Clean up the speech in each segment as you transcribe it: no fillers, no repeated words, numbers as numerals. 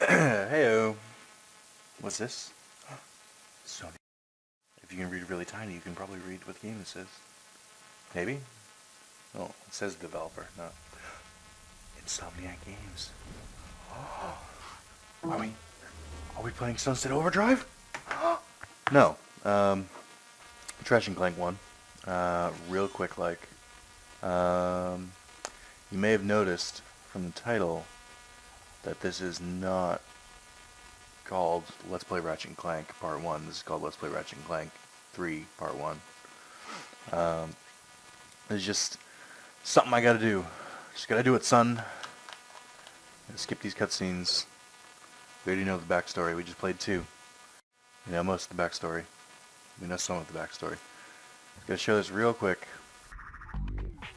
Heyo. What's this? Sony. If you can read really tiny, you can probably read what game this is. Maybe? Oh, it says developer, not Insomniac Games. Are we playing Sunset Overdrive? No. Ratchet and Clank 1. Real quick, you may have noticed from the title that this is not called Let's Play Ratchet and Clank Part 1. This is called Let's Play Ratchet and Clank 3 Part 1. It's just something I gotta do. Just gotta do it, son. Gotta skip these cutscenes. We already know the backstory. We just played 2. We know most of the backstory. We know some of the backstory. Gotta show this real quick.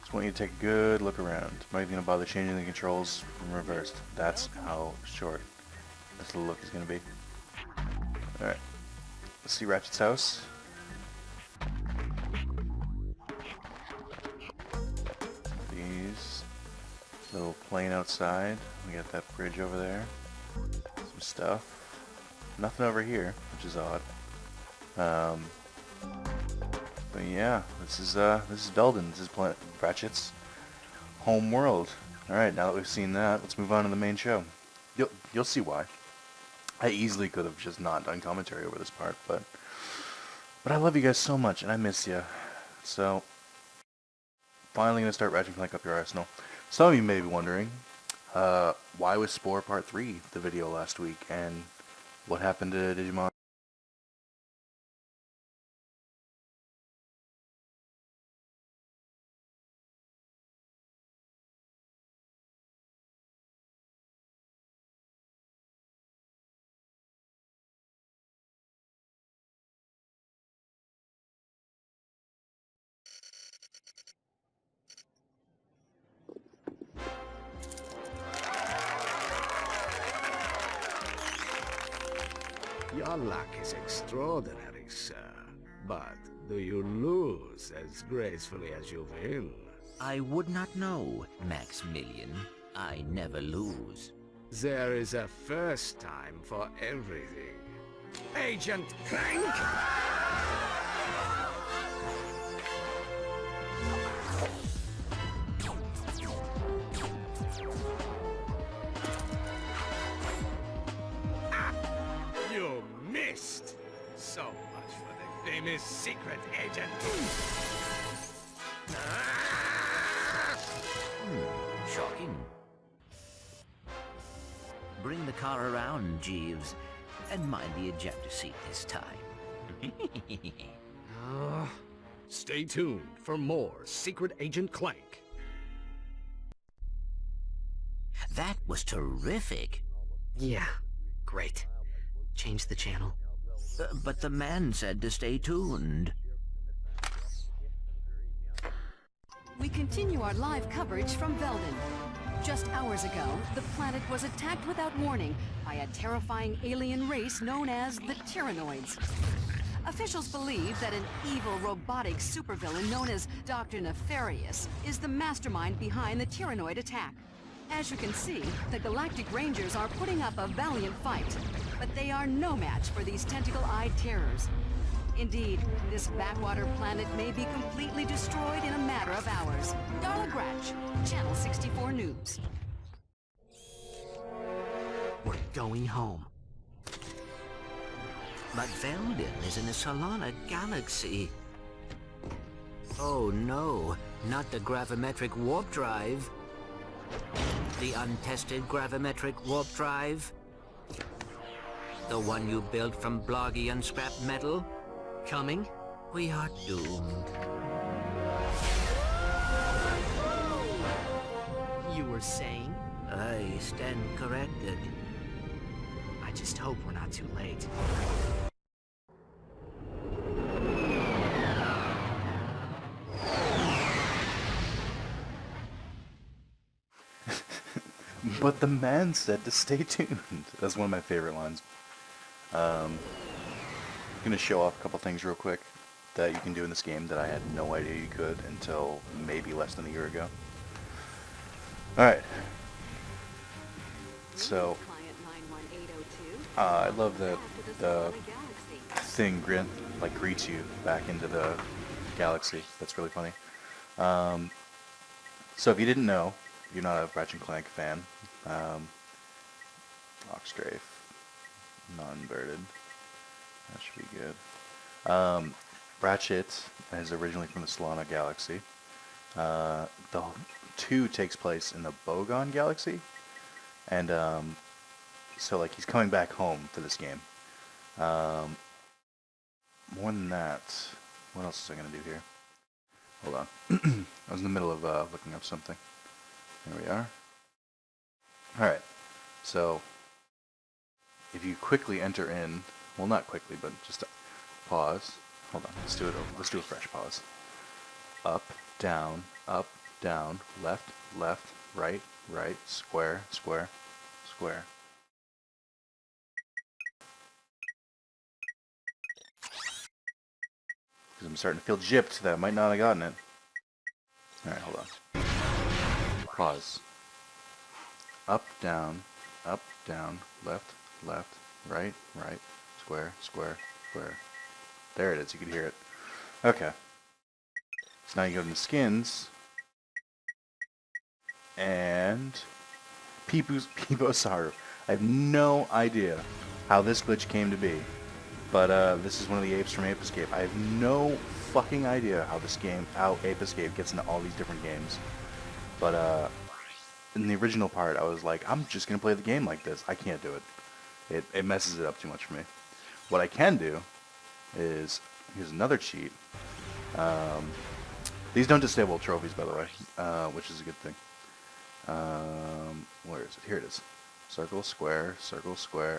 Just want you to take a good look around. I'm not even gonna bother changing the controls from reversed. That's how short this little look is gonna be. Alright. Let's see Ratchet's house. These. Little plane outside. We got that bridge over there. Some stuff. Nothing over here, which is odd. But yeah, this is Belden. This is Ratchet's home world. All right, now that we've seen that, let's move on to the main show. You'll see why. I easily could have just not done commentary over this part, but I love you guys so much, and I miss you. So finally gonna start Ratchet and Clank up your arsenal. Some of you may be wondering, why was Spore Part 3 the video last week, and what happened to Digimon? Your luck is extraordinary, sir. But do you lose as gracefully as you will? I would not know, Maximilian. I never lose. There is a first time for everything. Agent Clank! You missed! So much for the famous secret agent. Shocking. Bring the car around, Jeeves, and mind the ejector seat this time. Stay tuned for more Secret Agent Clank. That was terrific. Yeah, great. Change the channel. But the man said to stay tuned. We continue our live coverage from Belden. Just hours ago, the planet was attacked without warning by a terrifying alien race known as the Tyrannoids. Officials believe that an evil robotic supervillain known as Dr. Nefarious is the mastermind behind the Tyrannoid attack. As you can see, the Galactic Rangers are putting up a valiant fight, but they are no match for these tentacle-eyed terrors. Indeed, this backwater planet may be completely destroyed in a matter of hours. Darla Gratch, Channel 64 News. We're going home. But Velden is in the Solana galaxy. Oh no, not the gravimetric warp drive. The untested gravimetric warp drive? The one you built from bloggy and scrap metal? Coming? We are doomed. You were saying? I stand corrected. I just hope we're not too late. But the man said to stay tuned. That's one of my favorite lines. I'm gonna show off a couple things real quick that you can do in this game that I had no idea you could until maybe less than a year ago. Alright. So, Client I love that the thing greets you back into the galaxy. That's really funny. So if you didn't know, you're not a Ratchet and Clank fan. Oxstrafe, non-inverted. That should be good. Ratchet is originally from the Solana Galaxy. The 2 takes place in the Bogon Galaxy, and so like he's coming back home for this game. More than that, what else was I gonna do here? Hold on, I was in the middle of looking up something. There we are. All right, so if you quickly enter in, well, not quickly, but just pause. Hold on, let's do it over. Let's do a fresh pause. Up, down, left, left, right, right, square, square, square. Because I'm starting to feel gypped that I might not have gotten it. Alright, hold on. Pause. Up, down, left, left, right, right, square, square, square. There it is, you can hear it. Okay. So now you go into skins, and Peepo's Saru. I have no idea how this glitch came to be, but this is one of the apes from Ape Escape. I have no fucking idea how Ape Escape gets into all these different games. But in the original part, I was like, I'm just gonna play the game like this. I can't do it. It messes it up too much for me. What I can do is, here's another cheat. These don't disable trophies, by the way, which is a good thing. Where is it? Here it is. Circle, square,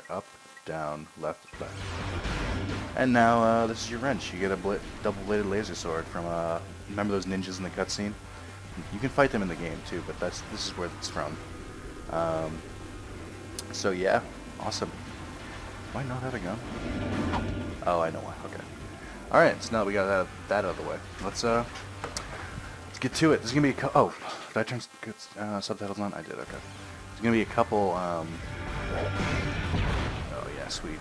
up, down, left, left. And now this is your wrench. You get a double-bladed laser sword from, remember those ninjas in the cutscene? You can fight them in the game too, but this is where it's from. So yeah, awesome. Do I not have a gun? Oh, I know why. Okay. All right. So now that we got that out of the way, let's get to it. There's gonna be oh, did I turn subtitles on? I did. Okay. There's gonna be a couple. Oh yeah, sweet.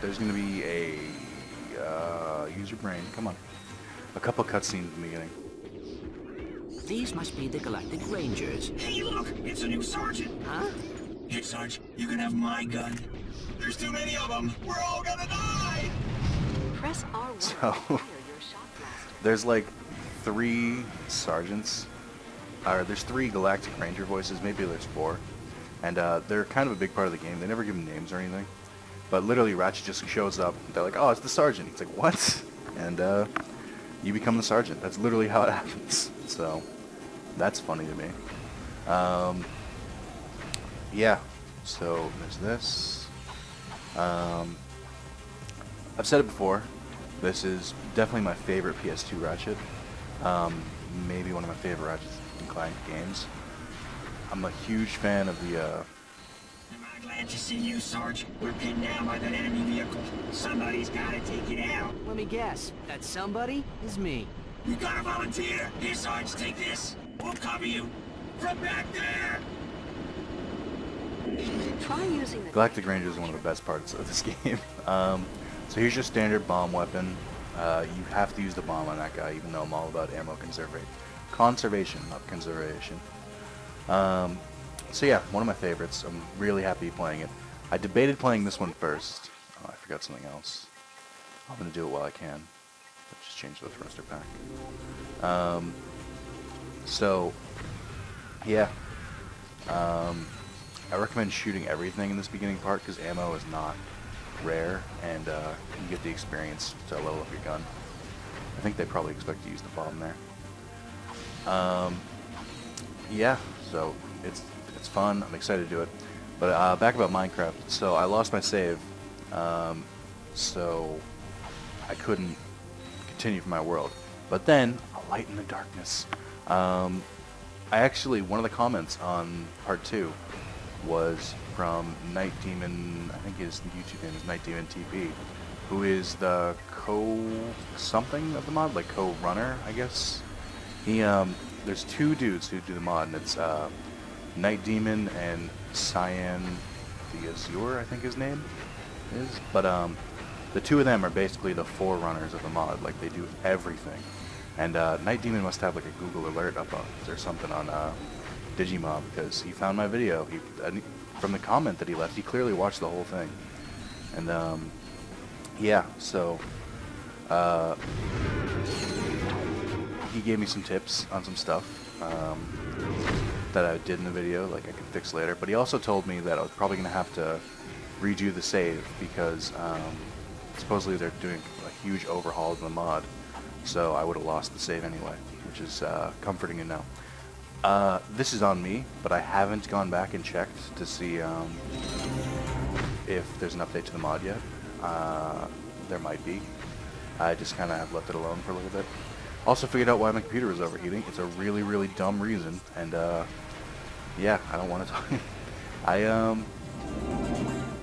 There's gonna be a use your brain. Come on. A couple cutscenes in the beginning. These must be the Galactic Rangers. Hey, look! It's a new sergeant! Huh? Hey, Sarge, you can have my gun. There's too many of them! We're all gonna die! Press R1 So, to fire your shot blaster. There's like 3 sergeants. Or there's 3 Galactic Ranger voices. Maybe there's 4. And they're kind of a big part of the game. They never give them names or anything. But literally, Ratchet just shows up. They're like, oh, it's the sergeant. He's like, what? And you become the sergeant. That's literally how it happens. So, that's funny to me. Yeah. So, there's this. I've said it before. This is definitely my favorite PS2 Ratchet. Maybe one of my favorite Ratchet and Clank games. I'm a huge fan of the, Am I glad to see you, Sarge? We're pinned down by that enemy vehicle. Somebody's gotta take it out. Let me guess. That somebody is me. You gotta volunteer! Here, Sarge, take this! We'll cover you! From back there! Try using the Galactic Ranger is one of the best parts of this game. So here's your standard bomb weapon. You have to use the bomb on that guy, even though I'm all about ammo conservation, not conservation. So yeah, one of my favorites. I'm really happy playing it. I debated playing this one first. Oh, I forgot something else. I'm gonna do it while I can. Let's just change the thruster pack. So yeah. I recommend shooting everything in this beginning part because ammo is not rare, and you get the experience to level up your gun. I think they probably expect to use the bomb there. Yeah, so it's fun. I'm excited to do it. But back about Minecraft. So I lost my save, so I couldn't continue from my world. But then a light in the darkness. I actually, one of the comments on part 2 was from Night Demon. I think his YouTube name is Night Demon TP, who is the co-something of the mod, like co-runner, I guess. He there's 2 dudes who do the mod, and it's Night Demon and Cyan the Azure, I think his name. is. But the two of them are basically the forerunners of the mod. Like, they do everything. And Night Demon must have like a Google alert up or something on Digimob, because he found my video. From the comment that he left, he clearly watched the whole thing. And yeah, so he gave me some tips on some stuff that I did in the video, like I can fix later. But he also told me that I was probably going to have to redo the save because supposedly they're doing a huge overhaul of the mod. So I would have lost the save anyway, which is comforting to know. This is on me, but I haven't gone back and checked to see if there's an update to the mod yet. There might be. I just kind of have left it alone for a little bit. Also figured out why my computer was overheating. It's a really, really dumb reason, and yeah, I don't want to talk.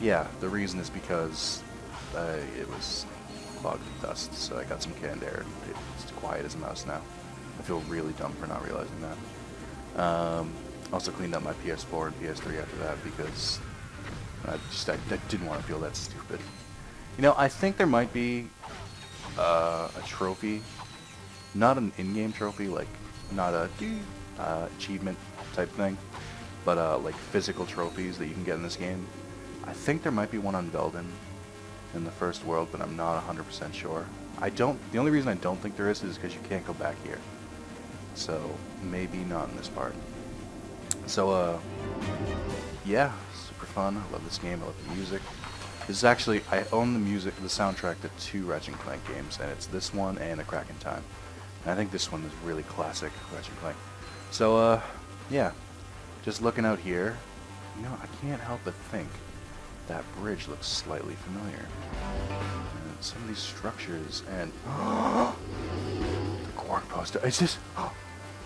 Yeah, the reason is because it was clogged with dust, so I got some canned air. It's quiet as a mouse now. I feel really dumb for not realizing that. Also cleaned up my PS4 and PS3 after that because I didn't want to feel that stupid. You know, I think there might be a trophy, not an in-game trophy, like not a achievement type thing, but like physical trophies that you can get in this game. I think there might be one on Velden in the first world, but I'm not 100% sure. The only reason I don't think there is because you can't go back here. So maybe not in this part. So yeah, super fun. I love this game. I love the music. This is actually, I own the soundtrack to 2 Ratchet and Clank games, and it's this one and A Crack in Time. And I think this one is really classic Ratchet and Clank. So yeah, just looking out here, you know, I can't help but think that bridge looks slightly familiar. And some of these structures and the Quark poster. It's just,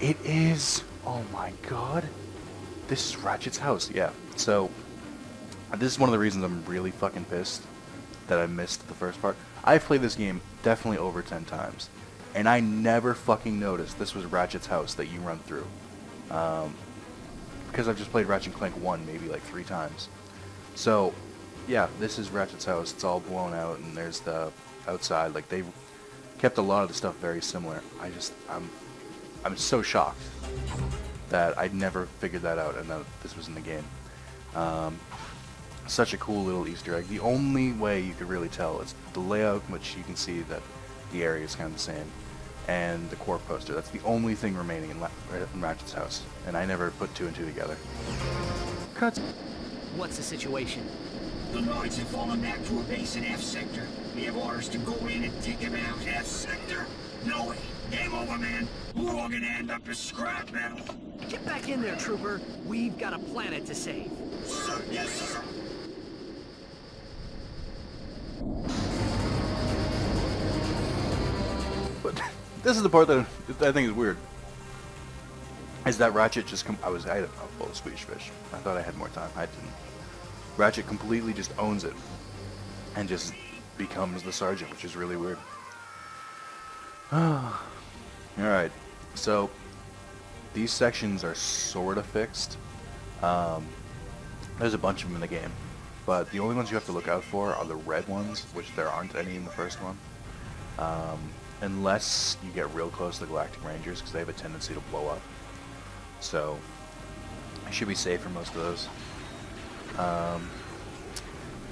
it is. Oh my God, this is Ratchet's house. Yeah. So this is one of the reasons I'm really fucking pissed that I missed the first part. I've played this game definitely over 10 times, and I never fucking noticed this was Ratchet's house that you run through. Because I've just played Ratchet and Clank 1 maybe like 3 times. So yeah, this is Ratchet's house. It's all blown out, and there's the outside. Like, they've kept a lot of the stuff very similar. I'm so shocked that I'd never figured that out and that this was in the game. Such a cool little Easter egg. The only way you could really tell is the layout, which you can see that the area is kind of the same, and the Quark poster. That's the only thing remaining in Ratchet's house, and I never put 2 and 2 together. Cut. What's the situation? The Noids have fallen back to a base in F sector. We have orders to go in and take them out. F sector? No way. Game over, man. We're all gonna end up as scrap metal. Get back in there, Trooper. We've got a planet to save. Sir, yes, sir. But this is the part that I think is weird. Is that Ratchet just I had a full of Swedish Fish. I thought I had more time. I didn't. Ratchet completely just owns it and just becomes the sergeant, which is really weird. Alright, so these sections are sort of fixed. There's a bunch of them in the game, but the only ones you have to look out for are the red ones, which there aren't any in the first one. Unless you get real close to the Galactic Rangers, because they have a tendency to blow up. So I should be safe for most of those.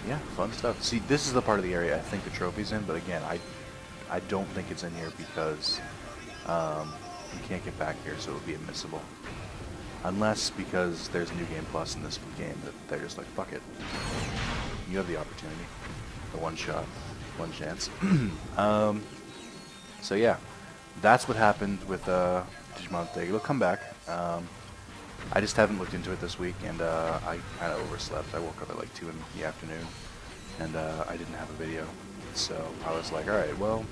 Yeah, fun stuff. See, this is the part of the area I think the trophy's in, but again, I don't think it's in here because you can't get back here, so it would be admissible. Unless because there's New Game Plus in this game that they're just like, fuck it. You have the opportunity. The one shot, one chance. So yeah, that's what happened with Digimon Thing. It'll come back. I just haven't looked into it this week, and I kind of overslept. I woke up at like 2 in the afternoon, and I didn't have a video. So I was like, alright, well,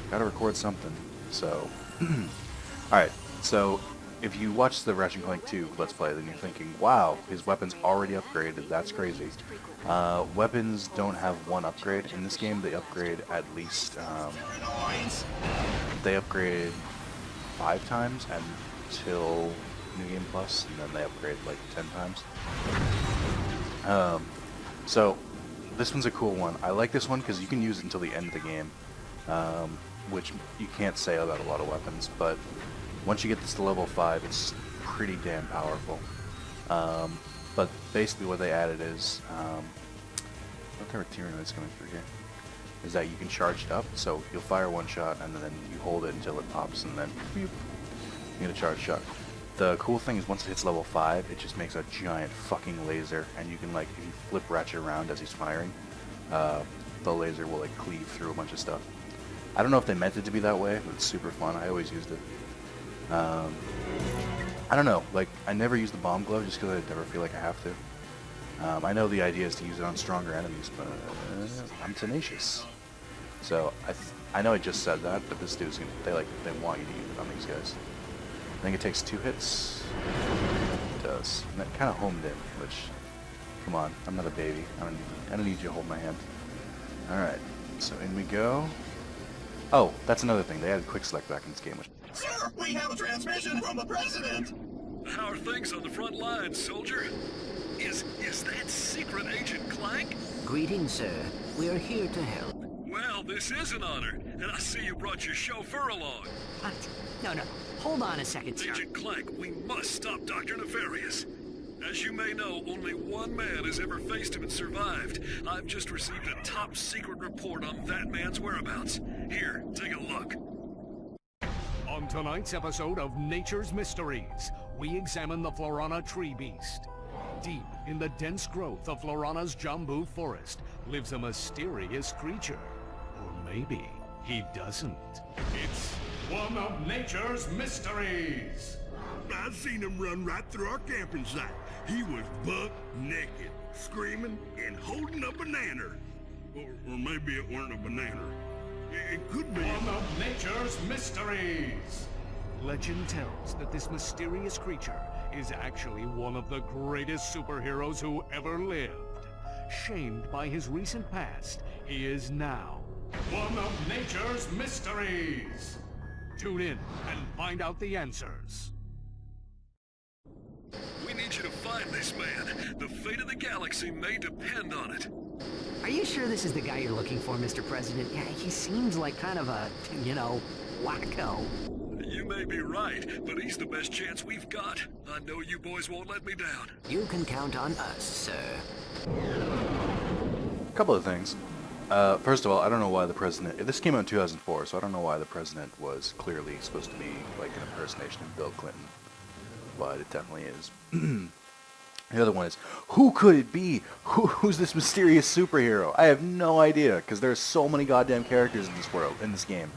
gotta record something. So, alright, so if you watch the Ratchet and Clank 2 Let's Play, then you're thinking, wow, his weapon's already upgraded, that's crazy. Weapons don't have one upgrade. In this game, they upgrade at least, they upgrade 5 times until New Game Plus, and then they upgrade like 10 times. So this one's a cool one. I like this one because you can use it until the end of the game, which you can't say about a lot of weapons, but once you get this to level 5, it's pretty damn powerful. But basically what they added is, what the Tyrannoid's coming through here, is that you can charge it up, so you'll fire one shot and then you hold it until it pops and then you get a charge shot. The cool thing is once it hits level 5, it just makes a giant fucking laser, and you can, like, if you flip Ratchet around as he's firing, the laser will, like, cleave through a bunch of stuff. I don't know if they meant it to be that way, but it's super fun. I always used it. I don't know, like, I never use the bomb glove just because I never feel like I have to. I know the idea is to use it on stronger enemies, but I'm tenacious. So I know I just said that, but this dude's gonna, they want you to use it on these guys. I think it takes 2 hits. It does. And that kind of homed in, which, come on, I'm not a baby. I don't need you to hold my hand. All right, so in we go. Oh, that's another thing. They added quick select back in this game. Sir, we have a transmission from the president. How are things on the front lines, soldier? Is that secret Agent Clank? Greetings, sir. We are here to help. Well, this is an honor, and I see you brought your chauffeur along. What? No. Hold on a second, sir. Agent Clank, we must stop Dr. Nefarious. As you may know, only one man has ever faced him and survived. I've just received a top-secret report on that man's whereabouts. Here, take a look. On tonight's episode of Nature's Mysteries, we examine the Florana tree beast. Deep in the dense growth of Florana's Jambu forest lives a mysterious creature. Or maybe he doesn't. It's one of nature's mysteries. I seen him run right through our camping site. He was buck naked, screaming and holding a banana. Or maybe it weren't a banana. It could be. One of nature's mysteries. Legend tells that this mysterious creature is actually one of the greatest superheroes who ever lived. Shamed by his recent past, he is now one of nature's mysteries. Tune in and find out the answers. We need you to find this man. The fate of the galaxy may depend on it. Are you sure this is the guy you're looking for, Mr. President? Yeah, he seems like kind of a, wacko. You may be right, but he's the best chance we've got. I know you boys won't let me down. You can count on us, sir. A couple of things. First of all, I don't know why the president... This came out in 2004, so I don't know why the president was clearly supposed to be like an impersonation of Bill Clinton. But it definitely is. The other one is, who could it be? Who's this mysterious superhero? I have no idea, because there's so many goddamn characters in this world, in this game.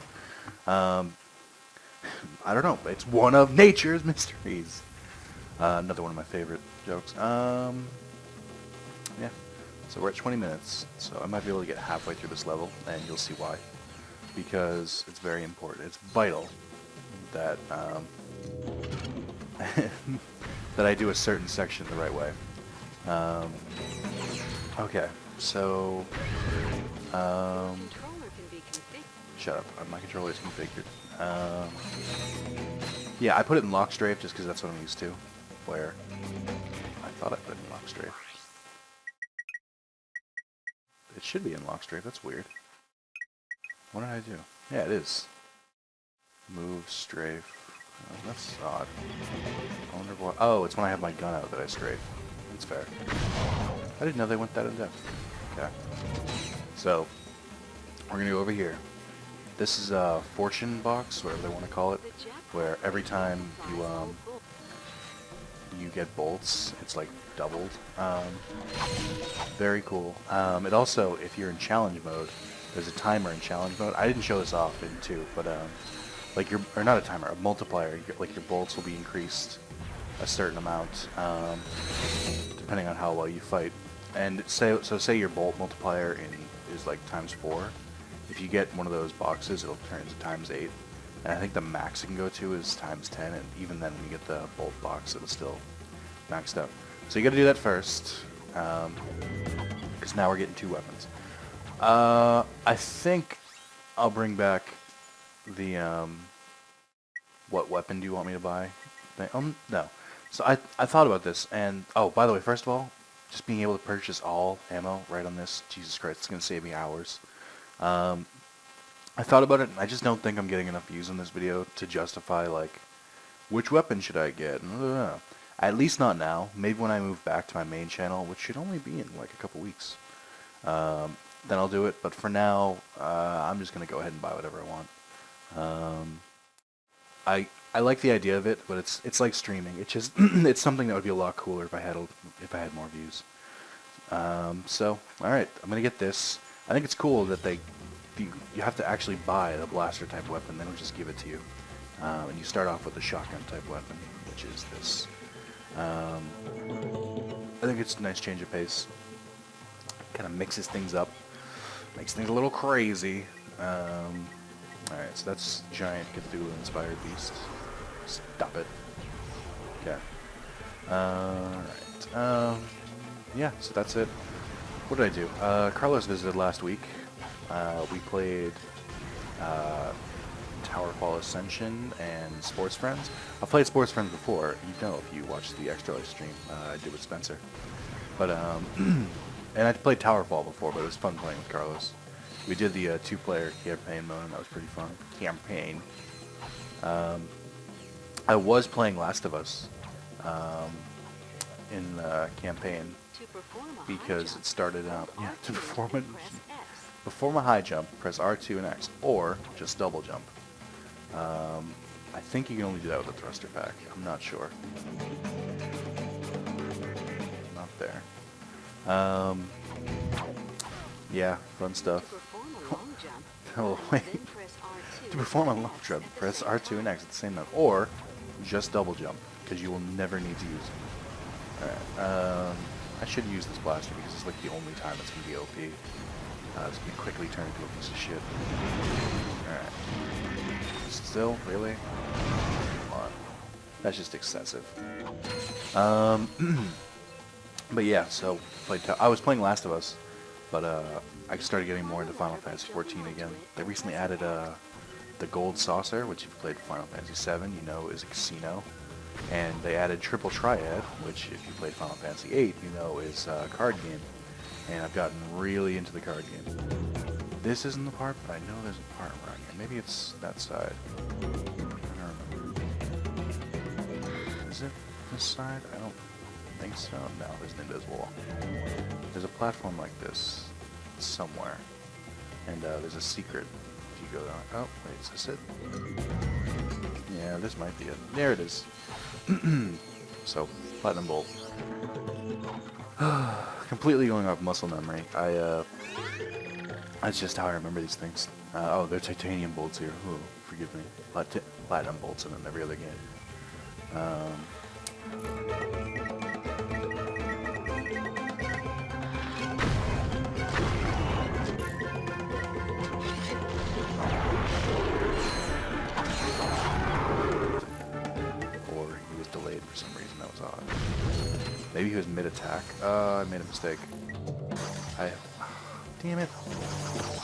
I don't know. It's one of nature's mysteries. Another one of my favorite jokes. Yeah. So we're at 20 minutes, so I might be able to get halfway through this level, and you'll see why. Because it's very important. It's vital that that I do a certain section the right way. Okay, so shut up. My controller is configured. Yeah, I put it in lock strafe just because that's what I'm used to. Where I thought I put it in lock strafe. It should be in lock strafe. That's weird. What did I do? Yeah, it is. Move strafe. Oh, that's odd. I wonder why. Oh, it's when I have my gun out that I strafe. That's fair. I didn't know they went that in depth. Okay. So we're gonna go over here. This is a fortune box, whatever they want to call it, where every time you get bolts, it's like doubled. Very cool. It also, if you're in challenge mode, there's a timer in challenge mode. I didn't show this off in 2, but like or not a timer, a multiplier. Like your bolts will be increased a certain amount, depending on how well you fight. And say your bolt multiplier is like ×4. If you get one of those boxes, it'll turn into ×8. And I think the max it can go to is ×10, and even then when you get the bolt box, it'll still maxed out. So you gotta do that first, because now we're getting 2 weapons. I think I'll bring back the, what weapon do you want me to buy? No. So I thought about this, and, oh, by the way, first of all, just being able to purchase all ammo right on this, Jesus Christ, it's going to save me hours. I thought about it, and I just don't think I'm getting enough views on this video to justify, like, which weapon should I get? At least not now. Maybe when I move back to my main channel, which should only be in, like, a couple weeks. Then I'll do it, but for now, I'm just going to go ahead and buy whatever I want. I like the idea of it, but it's like streaming. It's just, it's something that would be a lot cooler if I had more views. So, alright, I'm going to get this. I think it's cool that you have to actually buy the blaster type weapon, they don't just give it to you. And you start off with a shotgun type weapon, which is this. I think it's a nice change of pace. Kind of mixes things up, makes things a little crazy. Alright, so that's giant Cthulhu-inspired beast. Stop it. Okay. Alright. Yeah, so that's it. What did I do? Carlos visited last week. We played Towerfall Ascension and Sports Friends. I've played Sports Friends before. You know if you watched the Extra Life stream I did with Spencer. But, and I played Towerfall before, but it was fun playing with Carlos. We did the 2-player campaign mode, and that was pretty fun. Campaign. I was playing Last of Us in the campaign because it started out. Yeah, to perform a high jump, press R2 and X, or just double jump. I think you can only do that with a thruster pack. I'm not sure. Not there. Yeah, fun stuff. Oh, wait. To perform a long jump, press R2 and X at the same time, or just double jump, because you will never need to use it. Alright, I should use this blaster because it's like the only time it's going to be OP. It's going to quickly turn into a piece of shit. Alright. Still? Really? Come on. That's just excessive. But yeah, so I was playing Last of Us, but I started getting more into Final Fantasy XIV again. They recently added the Gold Saucer, which if you played Final Fantasy VII, you know is a casino. And they added Triple Triad, which if you played Final Fantasy VIII, you know is a card game. And I've gotten really into the card game. This isn't the part, but I know there's a part around here. Maybe it's that side. I don't remember. Is it this side? I don't think so. No, there's an invisible wall. There's a platform like this somewhere. And there's a secret if you go down. Oh, wait, is this it? Yeah, this might be it. There it is. So, Platinum Bolt. Completely going off muscle memory. That's just how I remember these things. Oh, they're titanium bolts here. Ooh, forgive me. Platinum bolts in every other game. Or he was delayed for some reason. That was odd. Maybe he was mid-attack. I made a mistake. Damn it. I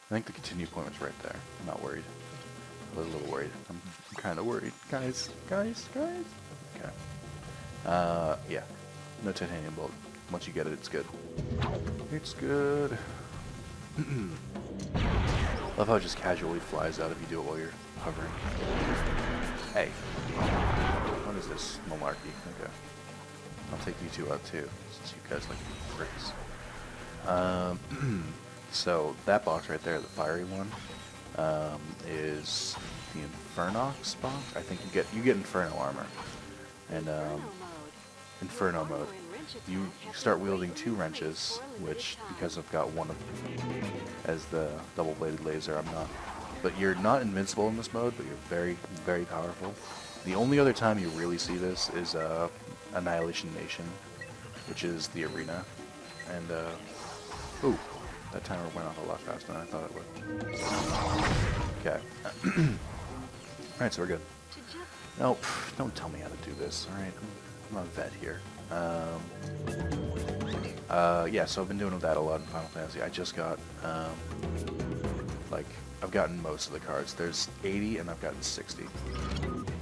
think the continue point was right there. I'm not worried. I was a little worried. I'm kind of worried. Guys. Okay. Yeah. No titanium bolt. Once you get it, it's good. It's good. Love how it just casually flies out if you do it while you're hovering. Hey. What is this? Malarkey. Okay. I'll take you two out too, since you guys like bricks. So that box right there, the fiery one, is the Infernox box. I think you get Inferno armor, and Inferno mode. You start wielding 2 wrenches, which because I've got one of them as the double-bladed laser, I'm not. But you're not invincible in this mode, but you're very, very powerful. The only other time you really see this is Annihilation Nation, which is the arena, and ooh, that timer went off a lot faster than I thought it would. Okay. Alright, so we're good. No, don't tell me how to do this, alright? I'm not a vet here. Yeah, so I've been doing that a lot in Final Fantasy. I just got, I've gotten most of the cards. There's 80 and I've gotten 60,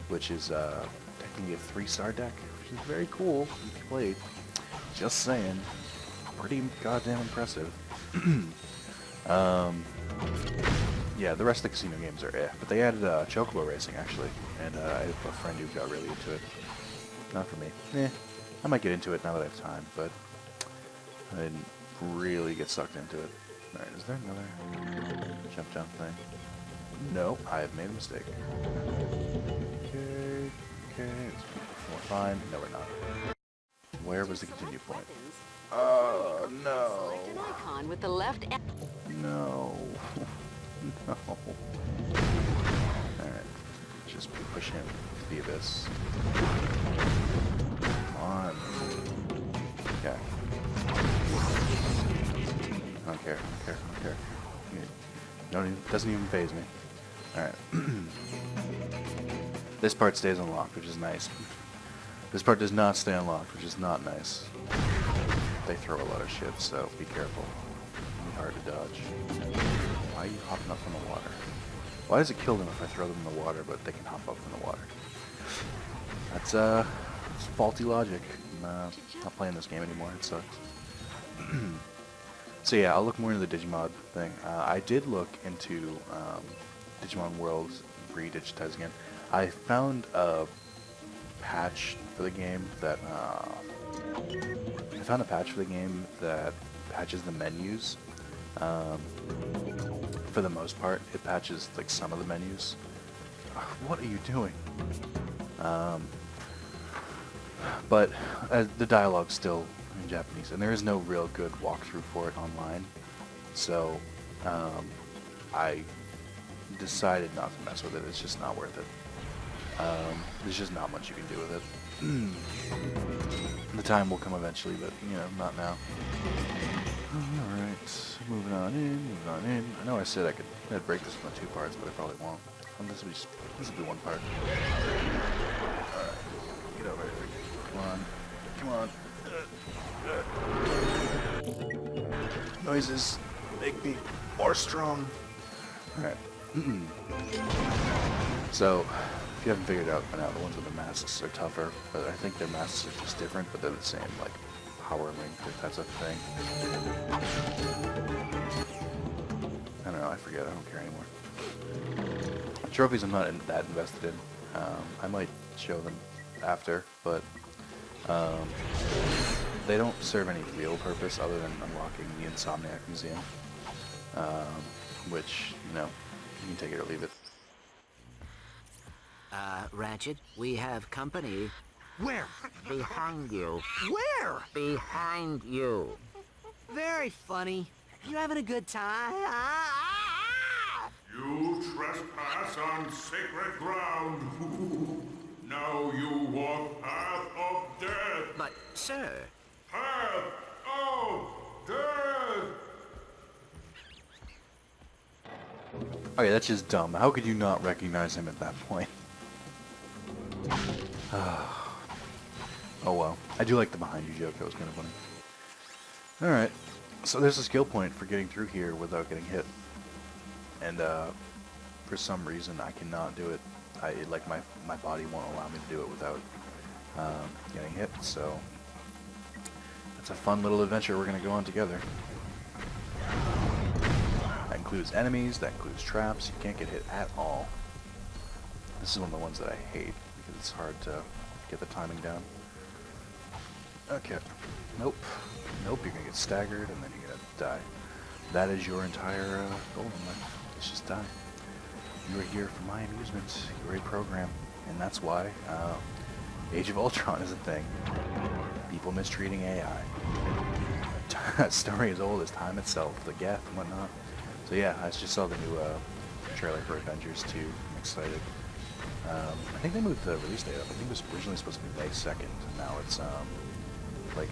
which is technically a 3-star deck, which is very cool if you played. Just saying. Pretty goddamn impressive. Yeah, the rest of the casino games are but they added chocobo racing actually, and I have a friend who got really into it. Not for me. I might get into it now that I have time, but I didn't really get sucked into it. Alright, is there another jump down thing? No, I have made a mistake. Okay, we're fine. No, we're not. Where was the continue point? Oh, no. Select an icon with the left No. No. Alright. Just push him to the abyss. Come on. Okay. I don't care. Doesn't even faze me. Alright. This part stays unlocked, which is nice. This part does not stay unlocked, which is not nice. They throw a lot of shit, so be careful. It'll be hard to dodge. Why are you hopping up from the water? Why does it kill them if I throw them in the water, but they can hop up from the water? That's faulty logic. I'm not playing this game anymore. It sucks. So yeah, I'll look more into the Digimod thing. I did look into Digimon World's re-digitized again. I found a patch for the game that patches the menus. For the most part, it patches like some of the menus. What are you doing? But the dialogue's still in Japanese, and there is no real good walkthrough for it online. So I decided not to mess with it. It's just not worth it. There's just not much you can do with it. The time will come eventually, but you know, not now. Alright, moving on in. I know I said I'd break this into 2 parts, but I probably won't. This will be 1 part. Alright, get over here. Come on. Noises make me more strong. Alright. So, if you haven't figured out by now, the ones with the masks are tougher, but I think their masks are just different, but they're the same, like, power link, if that's a thing. I don't know, I forget, I don't care anymore. Trophies I'm not that invested in. I might show them after, but they don't serve any real purpose other than unlocking the Insomniac Museum, which, you know, you can take it or leave it. Ratchet, we have company. Where? Behind you. Where? Behind you. Very funny. You having a good time? You trespass on sacred ground. Now you walk path of death. But, sir... Path of death. Okay, that's just dumb. How could you not recognize him at that point? Oh well. I do like the behind you joke, that was kind of funny. Alright, so there's a skill point for getting through here without getting hit. And for some reason I cannot do it. Like my body won't allow me to do it without getting hit, so that's a fun little adventure we're going to go on together. That includes enemies, that includes traps, you can't get hit at all. This is one of the ones that I hate, because it's hard to get the timing down. Okay. Nope. Nope, you're gonna get staggered, and then you're gonna die. That is your entire goal in life. Let's just die. You are here for my amusement. You're a program. And that's why Age of Ultron is a thing. People mistreating AI. A story as old as time itself, the Geth and whatnot. So yeah, I just saw the new trailer for Avengers 2. I'm excited. I think they moved the release date up. I think it was originally supposed to be May 2nd, and now it's like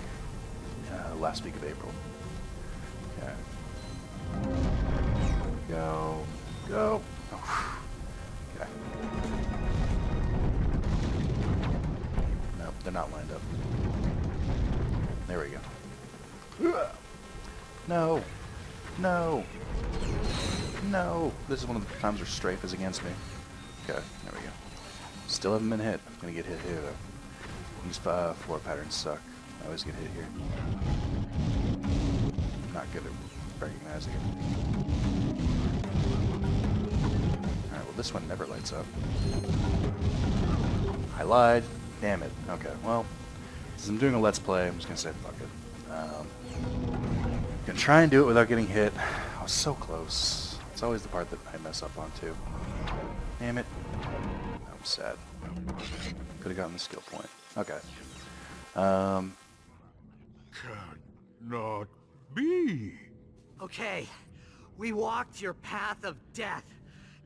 last week of April. Yeah. Go. Go. Oh. Okay. Nope, they're not lined up. There we go. No. No. No. This is one of the times where strafe is against me. Okay, there we go. Still haven't been hit. I'm gonna get hit here though. These floor patterns suck. I always get hit here. Not good at recognizing it. Alright, well this one never lights up. I lied. Damn it. Okay, well, since I'm doing a Let's Play, I'm just gonna say fuck it. Gonna try and do it without getting hit. I was so close. It's always the part that I mess up on too. Damn it. I'm sad. Could have gotten the skill point. Okay. Cannot be. Okay, we walked your path of death.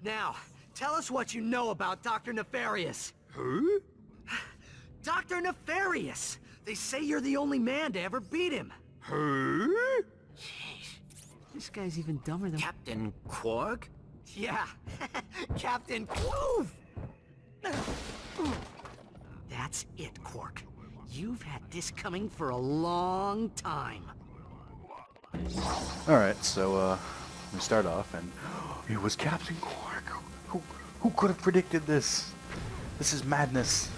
Now, tell us what you know about Dr. Nefarious. Huh? Dr. Nefarious! They say you're the only man to ever beat him. Huh? This guy's even dumber than... Captain Quark? Yeah, Captain Clove! That's it, Quark. You've had this coming for a long time. Alright, so, we start off, and it was Captain Quark. Who could have predicted this? This is madness.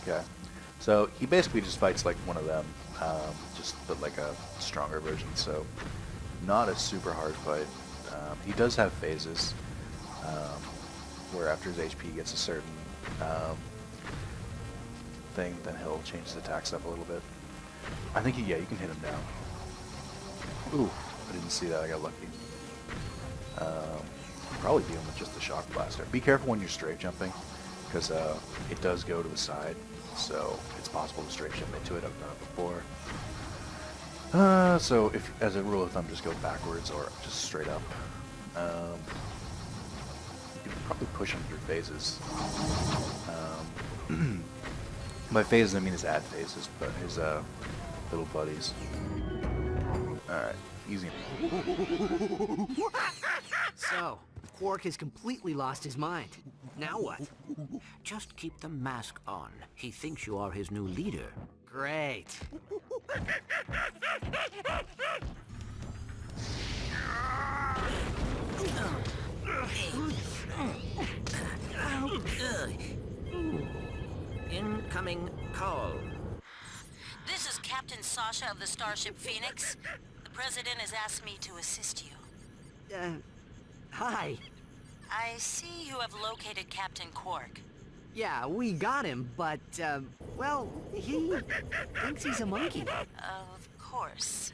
Okay. So, he basically just fights like one of them, but like a stronger version, so not a super hard fight. He does have phases, where after his HP gets a certain thing, then he'll change his attacks up a little bit. I think, yeah, you can hit him down. Ooh, I didn't see that, I got lucky. Probably beat him with just the shock blaster. Be careful when you're strafe jumping, because it does go to the side, so it's possible to strafe jump into it. I've done it before. So if, as a rule of thumb, just go backwards or just straight up. You can probably push him through phases. By phases I mean his ad phases, but his little buddies. Alright, easy. So, Quark has completely lost his mind. Now what? Just keep the mask on. He thinks you are his new leader. Great. Incoming call. This is Captain Sasha of the Starship Phoenix. The President has asked me to assist you. Hi. I see you have located Captain Quark. Yeah, we got him, but, well, he thinks he's a monkey. Of course.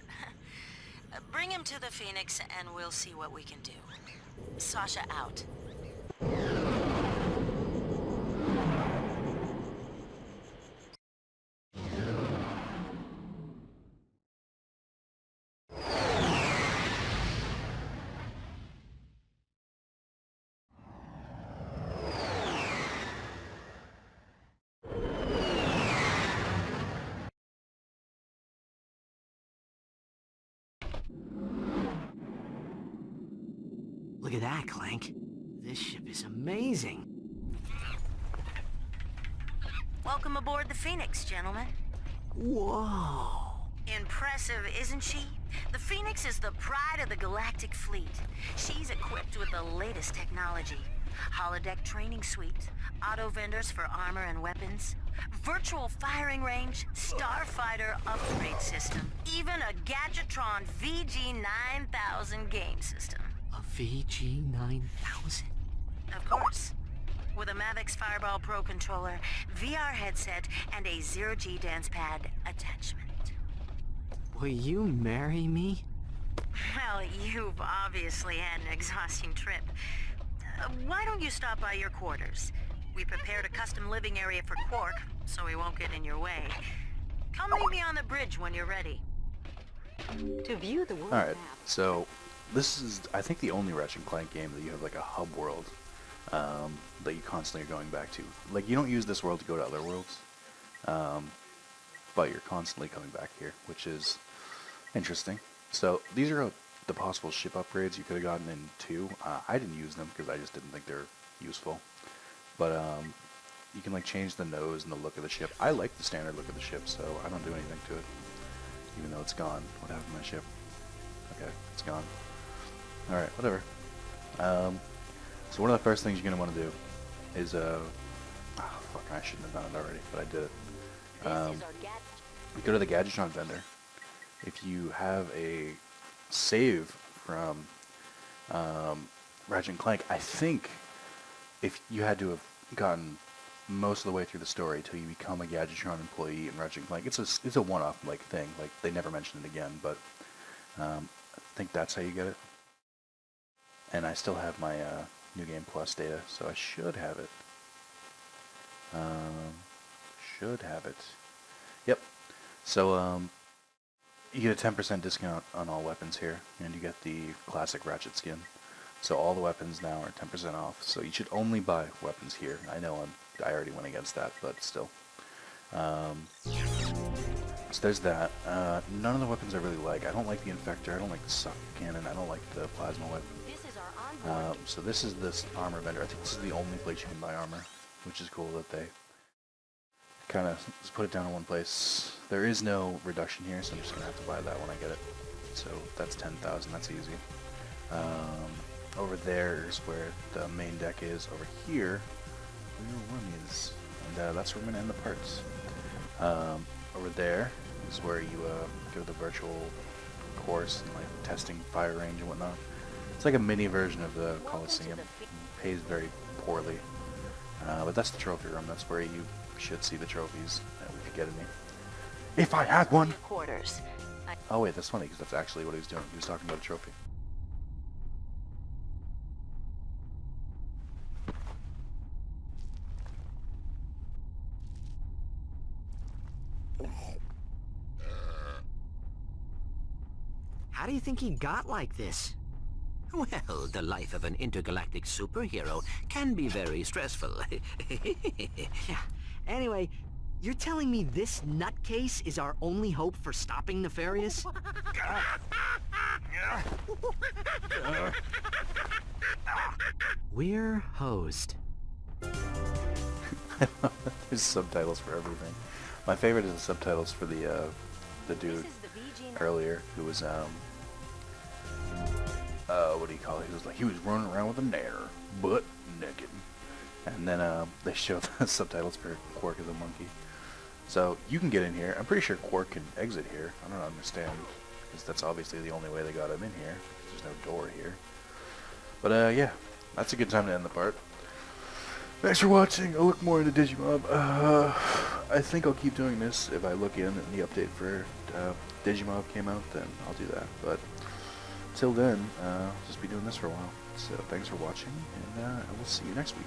Bring him to the Phoenix and we'll see what we can do. Sasha out. Look at that, Clank. This ship is amazing. Welcome aboard the Phoenix, gentlemen. Whoa. Impressive, isn't she? The Phoenix is the pride of the galactic fleet. She's equipped with the latest technology. Holodeck training suite, auto vendors for armor and weapons, virtual firing range, starfighter upgrade system, even a Gadgetron VG-9000 game system. A VG-9000? Of course. With a Mavix Fireball Pro controller, VR headset, and a zero-G dance pad attachment. Will you marry me? Well, you've obviously had an exhausting trip. Why don't you stop by your quarters? We prepared a custom living area for Quark, so he won't get in your way. Come meet me on the bridge when you're ready. To view the world Alright, map... so this is, I think, the only Ratchet and Clank game that you have like a hub world that you constantly are going back to. Like, you don't use this world to go to other worlds, but you're constantly coming back here, which is interesting. So these are the possible ship upgrades you could have gotten in 2. I didn't use them because I just didn't think they're useful. But you can like change the nose and the look of the ship. I like the standard look of the ship, so I don't do anything to it, even though it's gone. What happened to my ship? Okay, it's gone. Alright, whatever. So one of the first things you're going to want to do is, oh fuck, I shouldn't have done it already, but I did it. go to the Gadgetron vendor. If you have a save from Ratchet and Clank, I think if you had to have gotten most of the way through the story till you become a Gadgetron employee in Ratchet and Clank, it's a one-off like thing. Like they never mention it again, but I think that's how you get it. And I still have my New Game Plus data, so I should have it. Yep. So you get a 10% discount on all weapons here, and you get the classic Ratchet skin. So all the weapons now are 10% off. So you should only buy weapons here. I know I already went against that, but still. So there's that. None of the weapons I really like. I don't like the Infector. I don't like the Suck Cannon. I don't like the Plasma Weapon. So this is this armor vendor. I think this is the only place you can buy armor, which is cool that they kind of just put it down in one place. There is no reduction here, so I'm just going to have to buy that when I get it. So that's 10,000. That's easy. Over there is where the main deck is. Over here, where your room is. And that's where we're going to end the parts. Over there is where you go to the virtual course and like testing fire range and whatnot. It's like a mini version of the Coliseum. It pays very poorly. But that's the trophy room. That's where you should see the trophies that we could get any. If I had one! Oh wait, that's funny because that's actually what he was doing. He was talking about a trophy. How do you think he got like this? Well, the life of an intergalactic superhero can be very stressful. Yeah. Anyway, you're telling me this nutcase is our only hope for stopping Nefarious? We're hosed. There's subtitles for everything. My favorite is the subtitles for the dude earlier who was what do you call it? He was running around with a nanner, butt naked. And then they show the subtitles for Quark as a monkey. So you can get in here. I'm pretty sure Quark can exit here. I don't understand, because that's obviously the only way they got him in here. There's no door here. But yeah, that's a good time to end the part. Thanks for watching. I'll look more into Digimob. I think I'll keep doing this. If I look in and the update for Digimob came out, then I'll do that. But till then, I'll just be doing this for a while. So thanks for watching, and I will see you next week.